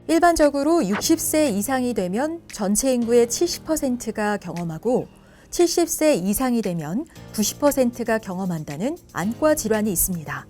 일반적으로 60세 이상이 되면 전체 인구의 70%가 경험하고 70세 이상이 되면 90%가 경험한다는 안과 질환이 있습니다.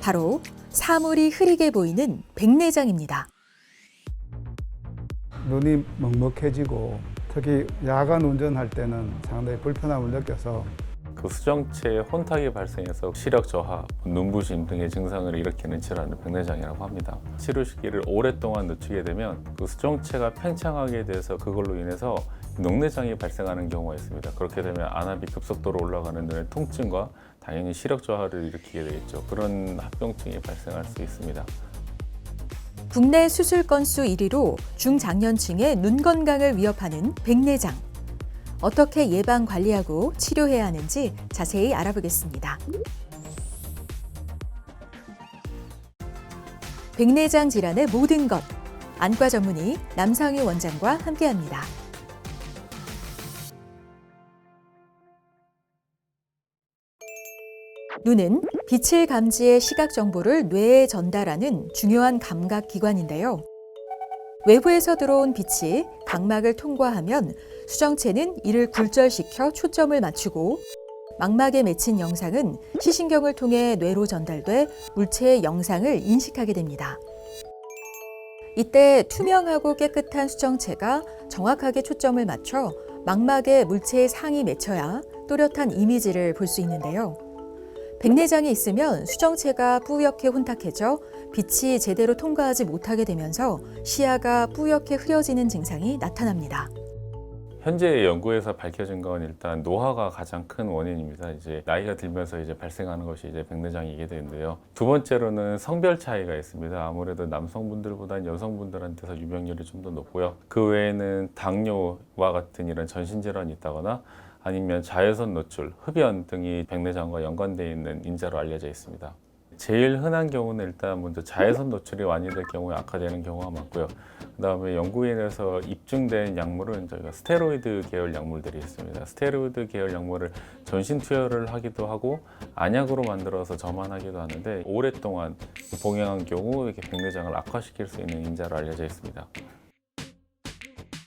바로 사물이 흐리게 보이는 백내장입니다. 눈이 먹먹해지고 특히 야간 운전할 때는 상당히 불편함을 느껴서 그 수정체에 혼탁이 발생해서 시력 저하, 눈부심 등의 증상을 일으키는 질환을 백내장이라고 합니다. 치료 시기를 오랫동안 늦추게 되면 그 수정체가 팽창하게 돼서 그걸로 인해서 녹내장이 발생하는 경우가 있습니다. 그렇게 되면 안압이 급속도로 올라가는 눈의 통증과 당연히 시력 저하를 일으키게 되겠죠. 그런 합병증이 발생할 수 있습니다. 국내 수술 건수 1위로 중장년층의 눈 건강을 위협하는 백내장. 어떻게 예방 관리하고 치료해야 하는지 자세히 알아보겠습니다. 백내장 질환의 모든 것. 안과 전문의 남상희 원장과 함께합니다. 눈은 빛을 감지해 시각 정보를 뇌에 전달하는 중요한 감각 기관인데요. 외부에서 들어온 빛이 각막을 통과하면 수정체는 이를 굴절시켜 초점을 맞추고 망막에 맺힌 영상은 시신경을 통해 뇌로 전달돼 물체의 영상을 인식하게 됩니다. 이때 투명하고 깨끗한 수정체가 정확하게 초점을 맞춰 망막에 물체의 상이 맺혀야 또렷한 이미지를 볼 수 있는데요. 백내장이 있으면 수정체가 뿌옇게 혼탁해져 빛이 제대로 통과하지 못하게 되면서 시야가 뿌옇게 흐려지는 증상이 나타납니다. 현재 연구에서 밝혀진 건 일단 노화가 가장 큰 원인입니다. 이제 나이가 들면서 이제 발생하는 것이 이제 백내장이게 되는데요. 두 번째로는 성별 차이가 있습니다. 아무래도 남성분들보다는 여성분들한테서 유병률이 좀 더 높고요. 그 외에는 당뇨와 같은 이런 전신질환이 있다거나 아니면 자외선 노출, 흡연 등이 백내장과 연관되어 있는 인자로 알려져 있습니다. 제일 흔한 경우는 일단 먼저 자외선 노출이 완화될 경우에 악화되는 경우가 많고요. 그 다음에 연구인에서 입증된 약물은 저희가 스테로이드 계열 약물들이 있습니다. 스테로이드 계열 약물을 전신 투여를 하기도 하고 안약으로 만들어서 점안하기도 하는데 오랫동안 복용한 경우 이렇게 백내장을 악화시킬 수 있는 인자로 알려져 있습니다.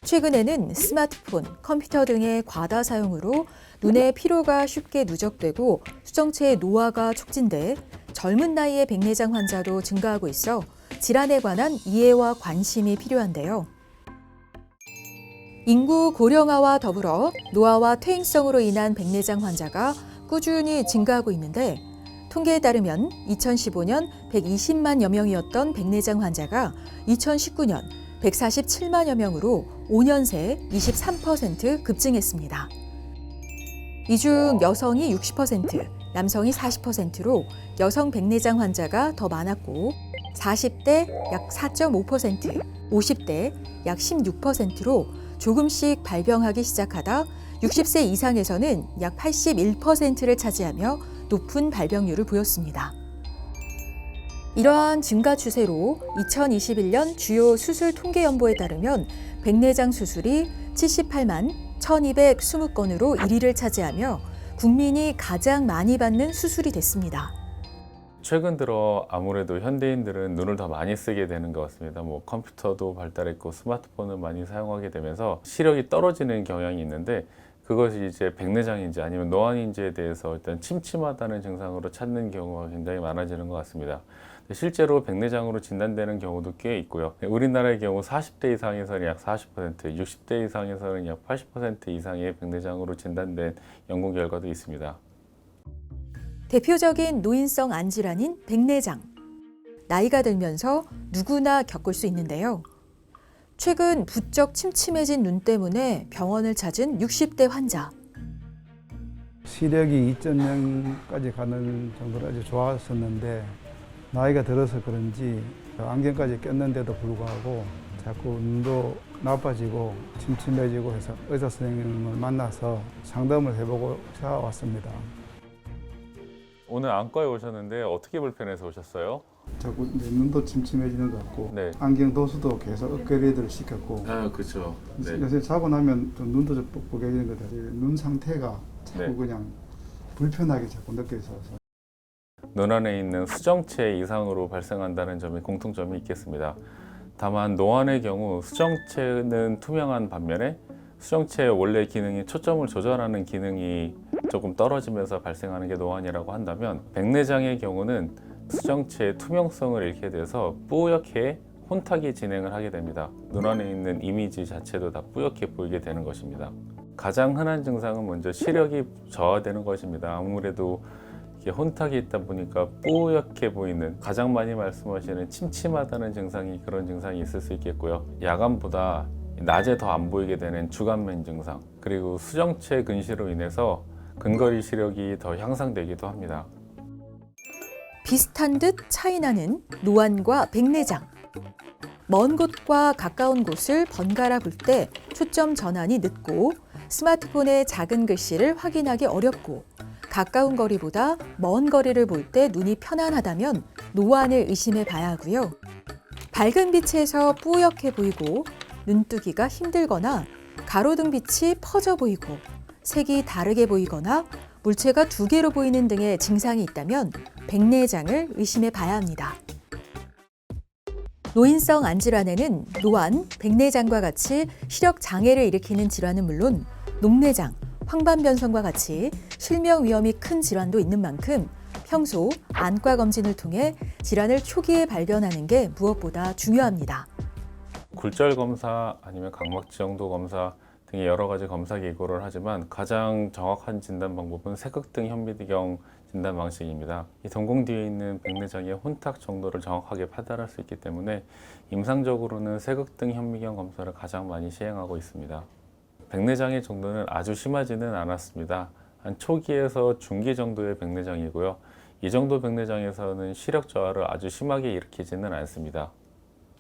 최근에는 스마트폰, 컴퓨터 등의 과다 사용으로 눈의 피로가 쉽게 누적되고 수정체의 노화가 촉진돼 젊은 나이의 백내장 환자도 증가하고 있어 질환에 관한 이해와 관심이 필요한데요. 인구 고령화와 더불어 노화와 퇴행성으로 인한 백내장 환자가 꾸준히 증가하고 있는데 통계에 따르면 2015년 120만여 명이었던 백내장 환자가 2019년 147만여 명으로 5년 새 23% 급증했습니다. 이 중 여성이 60%, 남성이 40%로 여성 백내장 환자가 더 많았고 40대 약 4.5%, 50대 약 16%로 조금씩 발병하기 시작하다 60세 이상에서는 약 81%를 차지하며 높은 발병률을 보였습니다. 이러한 증가 추세로 2021년 주요 수술 통계연보에 따르면 백내장 수술이 78만 1,220건으로 1위를 차지하며 국민이 가장 많이 받는 수술이 됐습니다. 최근 들어 아무래도 현대인들은 눈을 더 많이 쓰게 되는 것 같습니다. 컴퓨터도 발달했고 스마트폰을 많이 사용하게 되면서 시력이 떨어지는 경향이 있는데 그것이 이제 백내장인지 아니면 노안인지에 대해서 일단 침침하다는 증상으로 찾는 경우가 굉장히 많아지는 것 같습니다. 실제로 백내장으로 진단되는 경우도 꽤 있고요. 우리나라의 경우 40대 이상에서는 약 40%, 60대 이상에서는 약 80% 이상의 백내장으로 진단된 연구 결과도 있습니다. 대표적인 노인성 안질환인 백내장. 나이가 들면서 누구나 겪을 수 있는데요. 최근 부쩍 침침해진 눈 때문에 병원을 찾은 60대 환자. 시력이 2.0까지 가는 정도로 아주 좋았었는데 나이가 들어서 그런지 안경까지 꼈는데도 불구하고 자꾸 눈도 나빠지고 침침해지고 해서 의사 선생님을 만나서 상담을 해보고 찾아왔습니다. 오늘 안과에 오셨는데 어떻게 불편해서 오셨어요? 자꾸 이제 눈도 침침해지는 것 같고 네. 안경 도수도 계속 업그레이드를 시켰고 그렇죠. 네. 요새 자고 나면 좀 눈도 좀 뻑뻑해지는 것 같아요. 눈 상태가 자꾸 네. 그냥 불편하게 자꾸 느껴져서 눈 안에 있는 수정체 이상으로 발생한다는 점이 공통점이 있겠습니다. 다만 노안의 경우 수정체는 투명한 반면에 수정체의 원래 기능이 초점을 조절하는 기능이 조금 떨어지면서 발생하는 게 노안이라고 한다면, 백내장의 경우는 수정체의 투명성을 잃게 돼서 뿌옇게 혼탁이 진행을 하게 됩니다. 눈 안에 있는 이미지 자체도 다 뿌옇게 보이게 되는 것입니다. 가장 흔한 증상은 먼저 시력이 저하되는 것입니다. 아무래도 이렇게 혼탁이 있다 보니까 뿌옇게 보이는, 가장 많이 말씀하시는 침침하다는 증상이, 그런 증상이 있을 수 있겠고요. 야간보다 낮에 더 안 보이게 되는 주간맨 증상, 그리고 수정체 근시로 인해서 근거리 시력이 더 향상되기도 합니다. 비슷한 듯 차이나는 노안과 백내장. 먼 곳과 가까운 곳을 번갈아 볼 때 초점 전환이 늦고 스마트폰의 작은 글씨를 확인하기 어렵고 가까운 거리보다 먼 거리를 볼 때 눈이 편안하다면 노안을 의심해 봐야 하고요. 밝은 빛에서 뿌옇게 보이고 눈뜨기가 힘들거나 가로등 빛이 퍼져 보이고 색이 다르게 보이거나 물체가 두 개로 보이는 등의 증상이 있다면 백내장을 의심해 봐야 합니다. 노인성 안질환에는 노안, 백내장과 같이 시력 장애를 일으키는 질환은 물론 녹내장, 황반변성과 같이 실명 위험이 큰 질환도 있는 만큼 평소 안과 검진을 통해 질환을 초기에 발견하는 게 무엇보다 중요합니다. 굴절 검사 아니면 각막지정도 검사 등의 여러 가지 검사 기구를 하지만 가장 정확한 진단 방법은 색극등 현미경 진단 방식입니다. 이 동공 뒤에 있는 백내장의 혼탁 정도를 정확하게 판단할 수 있기 때문에 임상적으로는 색극등 현미경 검사를 가장 많이 시행하고 있습니다. 백내장의 정도는 아주 심하지는 않았습니다. 한 초기에서 중기 정도의 백내장이고요. 이 정도 백내장에서는 시력 저하를 아주 심하게 일으키지는 않습니다.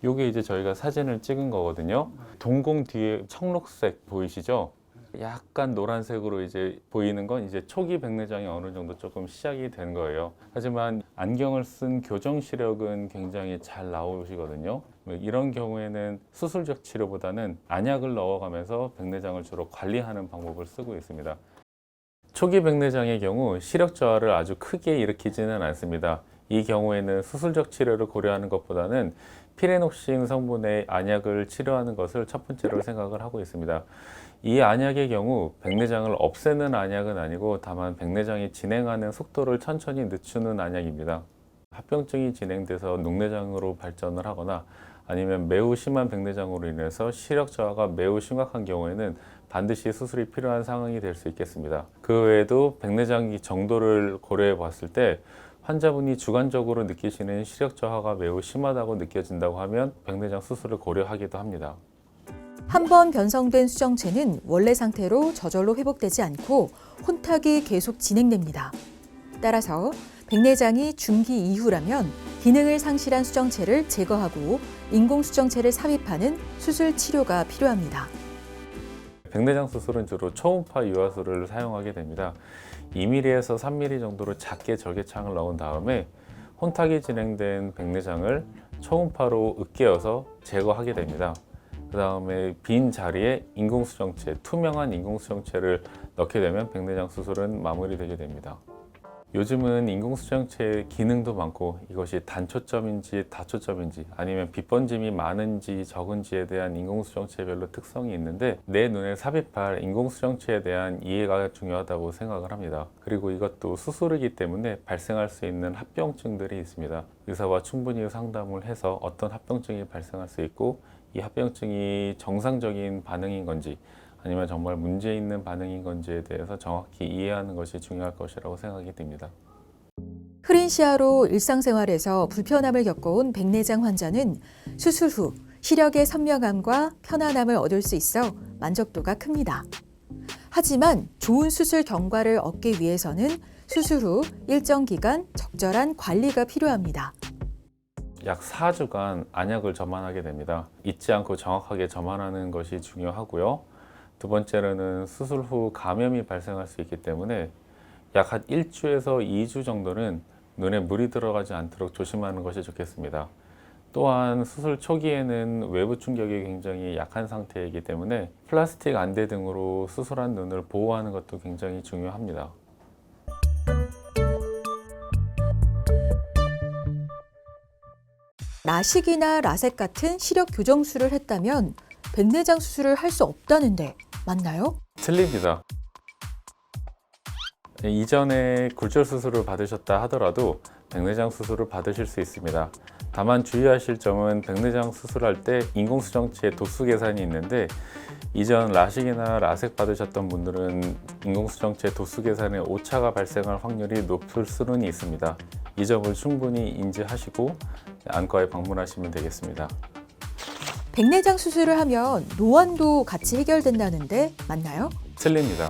이게 이제 저희가 사진을 찍은 거거든요. 동공 뒤에 청록색 보이시죠? 약간 노란색으로 이제 보이는 건 이제 초기 백내장이 어느 정도 조금 시작이 된 거예요. 하지만 안경을 쓴 교정 시력은 굉장히 잘 나오시거든요. 이런 경우에는 수술적 치료보다는 안약을 넣어가면서 백내장을 주로 관리하는 방법을 쓰고 있습니다. 초기 백내장의 경우 시력 저하를 아주 크게 일으키지는 않습니다. 이 경우에는 수술적 치료를 고려하는 것보다는 피레녹신 성분의 안약을 치료하는 것을 첫 번째로 생각을 하고 있습니다. 이 안약의 경우 백내장을 없애는 안약은 아니고 다만 백내장이 진행하는 속도를 천천히 늦추는 안약입니다. 합병증이 진행돼서 녹내장으로 발전을 하거나 아니면 매우 심한 백내장으로 인해서 시력 저하가 매우 심각한 경우에는 반드시 수술이 필요한 상황이 될 수 있겠습니다. 그 외에도 백내장 정도를 고려해 봤을 때 환자분이 주관적으로 느끼시는 시력 저하가 매우 심하다고 느껴진다고 하면 백내장 수술을 고려하기도 합니다. 한 번 변성된 수정체는 원래 상태로 저절로 회복되지 않고 혼탁이 계속 진행됩니다. 따라서 백내장이 중기 이후라면 기능을 상실한 수정체를 제거하고 인공수정체를 삽입하는 수술 치료가 필요합니다. 백내장 수술은 주로 초음파 유화술을 사용하게 됩니다. 2mm에서 3mm 정도로 작게 절개창을 넣은 다음에 혼탁이 진행된 백내장을 초음파로 으깨어서 제거하게 됩니다. 그 다음에 빈 자리에 인공수정체, 투명한 인공수정체를 넣게 되면 백내장 수술은 마무리되게 됩니다. 요즘은 인공수정체의 기능도 많고 이것이 단초점인지 다초점인지 아니면 빛번짐이 많은지 적은지에 대한 인공수정체별로 특성이 있는데 내 눈에 삽입할 인공수정체에 대한 이해가 중요하다고 생각을 합니다. 그리고 이것도 수술이기 때문에 발생할 수 있는 합병증들이 있습니다. 의사와 충분히 상담을 해서 어떤 합병증이 발생할 수 있고 이 합병증이 정상적인 반응인 건지 아니면 정말 문제 있는 반응인 건지에 대해서 정확히 이해하는 것이 중요할 것이라고 생각이 듭니다. 흐린 시야로 일상생활에서 불편함을 겪어온 백내장 환자는 수술 후 시력의 선명함과 편안함을 얻을 수 있어 만족도가 큽니다. 하지만 좋은 수술 경과를 얻기 위해서는 수술 후 일정 기간 적절한 관리가 필요합니다. 약 4주간 안약을 점안하게 됩니다. 잊지 않고 정확하게 점안하는 것이 중요하고요. 두 번째로는 수술 후 감염이 발생할 수 있기 때문에 약 한 1주에서 2주 정도는 눈에 물이 들어가지 않도록 조심하는 것이 좋겠습니다. 또한 수술 초기에는 외부 충격이 굉장히 약한 상태이기 때문에 플라스틱 안대 등으로 수술한 눈을 보호하는 것도 굉장히 중요합니다. 라식이나 라섹 같은 시력 교정술을 했다면 백내장 수술을 할 수 없다는데 맞나요? 틀립니다. 이전에 굴절 수술을 받으셨다 하더라도 백내장 수술을 받으실 수 있습니다. 다만 주의하실 점은 백내장 수술할 때 인공수정체 도수 계산이 있는데 이전 라식이나 라섹 받으셨던 분들은 인공수정체 도수 계산에 오차가 발생할 확률이 높을 수는 있습니다. 이 점을 충분히 인지하시고 안과에 방문하시면 되겠습니다. 백내장 수술을 하면 노안도 같이 해결된다는데 맞나요? 틀립니다.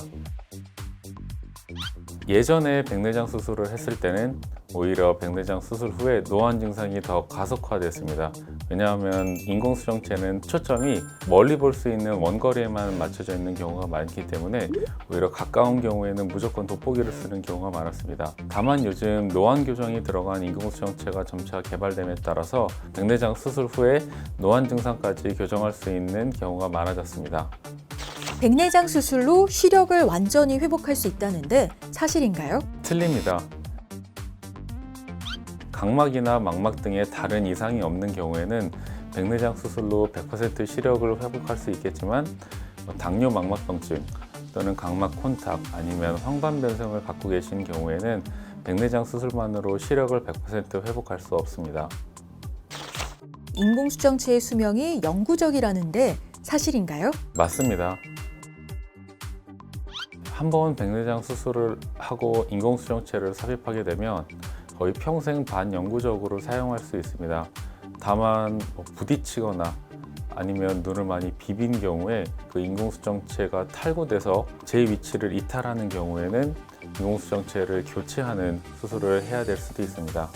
예전에 백내장 수술을 했을 때는 오히려 백내장 수술 후에 노안 증상이 더 가속화됐습니다. 왜냐하면 인공수정체는 초점이 멀리 볼 수 있는 원거리에만 맞춰져 있는 경우가 많기 때문에 오히려 가까운 경우에는 무조건 돋보기를 쓰는 경우가 많았습니다. 다만 요즘 노안 교정이 들어간 인공수정체가 점차 개발됨에 따라서 백내장 수술 후에 노안 증상까지 교정할 수 있는 경우가 많아졌습니다. 백내장 수술로 시력을 완전히 회복할 수 있다는데 사실인가요? 틀립니다. 각막이나 망막 등의 다른 이상이 없는 경우에는 백내장 수술로 100% 시력을 회복할 수 있겠지만 당뇨 망막병증 또는 각막 콘탁 아니면 황반변성을 갖고 계신 경우에는 백내장 수술만으로 시력을 100% 회복할 수 없습니다. 인공수정체의 수명이 영구적이라는데 사실인가요? 맞습니다. 한번 백내장 수술을 하고 인공수정체를 삽입하게 되면 거의 평생 반영구적으로 사용할 수 있습니다. 다만 부딪히거나 아니면 눈을 많이 비빈 경우에 그 인공수정체가 탈구돼서 제 위치를 이탈하는 경우에는 인공수정체를 교체하는 수술을 해야 될 수도 있습니다.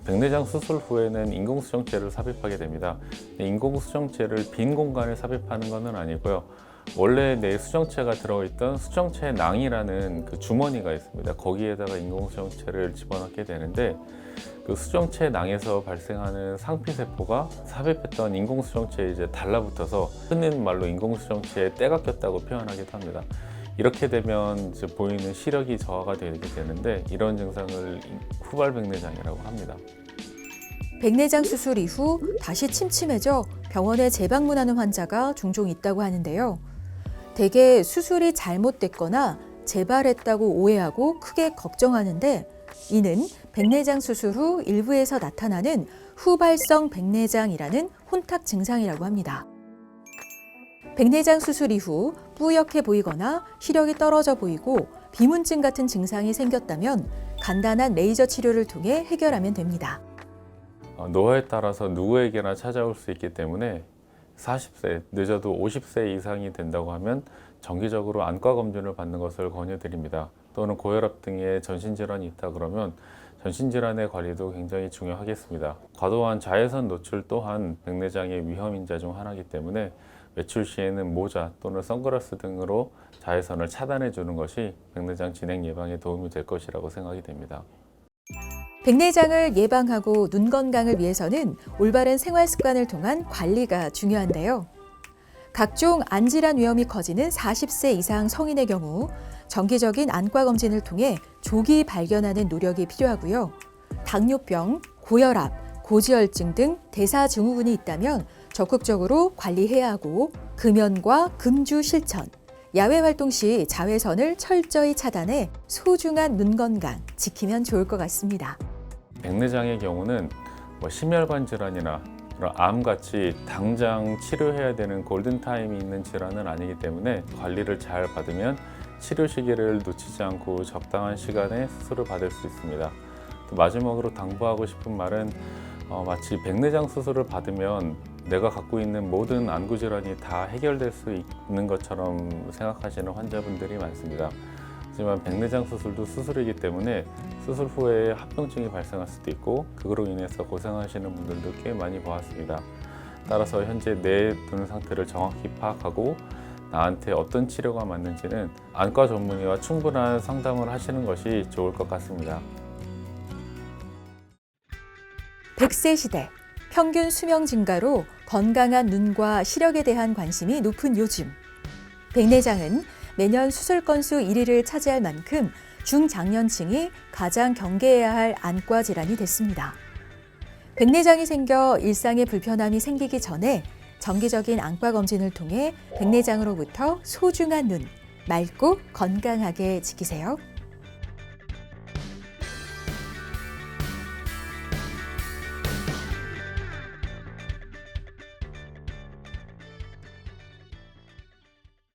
백내장 수술 후에는 인공수정체를 삽입하게 됩니다. 인공수정체를 빈 공간에 삽입하는 것은 아니고요. 원래 내 수정체가 들어있던 수정체 낭이라는 그 주머니가 있습니다. 거기에다가 인공수정체를 집어넣게 되는데 그 수정체 낭에서 발생하는 상피세포가 삽입했던 인공수정체에 이제 달라붙어서 흔한 말로 인공수정체에 때가 꼈다고 표현하기도 합니다. 이렇게 되면 이제 보이는 시력이 저하가 되게 되는데 이런 증상을 후발백내장이라고 합니다. 백내장 수술 이후 다시 침침해져 병원에 재방문하는 환자가 종종 있다고 하는데요. 대개 수술이 잘못됐거나 재발했다고 오해하고 크게 걱정하는데 이는 백내장 수술 후 일부에서 나타나는 후발성 백내장이라는 혼탁 증상이라고 합니다. 백내장 수술 이후 뿌옇게 보이거나 시력이 떨어져 보이고 비문증 같은 증상이 생겼다면 간단한 레이저 치료를 통해 해결하면 됩니다. 노화에 따라서 누구에게나 찾아올 수 있기 때문에 40세, 늦어도 50세 이상이 된다고 하면 정기적으로 안과 검진을 받는 것을 권유드립니다. 또는 고혈압 등의 전신질환이 있다 그러면 전신질환의 관리도 굉장히 중요하겠습니다. 과도한 자외선 노출 또한 백내장의 위험인자 중 하나이기 때문에 외출 시에는 모자 또는 선글라스 등으로 자외선을 차단해 주는 것이 백내장 진행 예방에 도움이 될 것이라고 생각이 됩니다. 백내장을 예방하고 눈 건강을 위해서는 올바른 생활 습관을 통한 관리가 중요한데요. 각종 안질환 위험이 커지는 40세 이상 성인의 경우 정기적인 안과 검진을 통해 조기 발견하는 노력이 필요하고요. 당뇨병, 고혈압, 고지혈증 등 대사증후군이 있다면 적극적으로 관리해야 하고 금연과 금주 실천, 야외 활동 시 자외선을 철저히 차단해 소중한 눈 건강 지키면 좋을 것 같습니다. 백내장의 경우는 심혈관 질환이나 그런 암같이 당장 치료해야 되는 골든타임이 있는 질환은 아니기 때문에 관리를 잘 받으면 치료 시기를 놓치지 않고 적당한 시간에 수술을 받을 수 있습니다. 또 마지막으로 당부하고 싶은 말은 마치 백내장 수술을 받으면 내가 갖고 있는 모든 안구 질환이 다 해결될 수 있는 것처럼 생각하시는 환자분들이 많습니다. 하지만 백내장 수술도 수술이기 때문에 수술 후에 합병증이 발생할 수도 있고 그거로 인해서 고생하시는 분들도 꽤 많이 보았습니다. 따라서 현재 내 눈 상태를 정확히 파악하고 나한테 어떤 치료가 맞는지는 안과 전문의와 충분한 상담을 하시는 것이 좋을 것 같습니다. 100세 시대, 평균 수명 증가로 건강한 눈과 시력에 대한 관심이 높은 요즘. 백내장은 매년 수술 건수 1위를 차지할 만큼 중장년층이 가장 경계해야 할 안과 질환이 됐습니다. 백내장이 생겨 일상에 불편함이 생기기 전에 정기적인 안과 검진을 통해 백내장으로부터 소중한 눈, 맑고 건강하게 지키세요.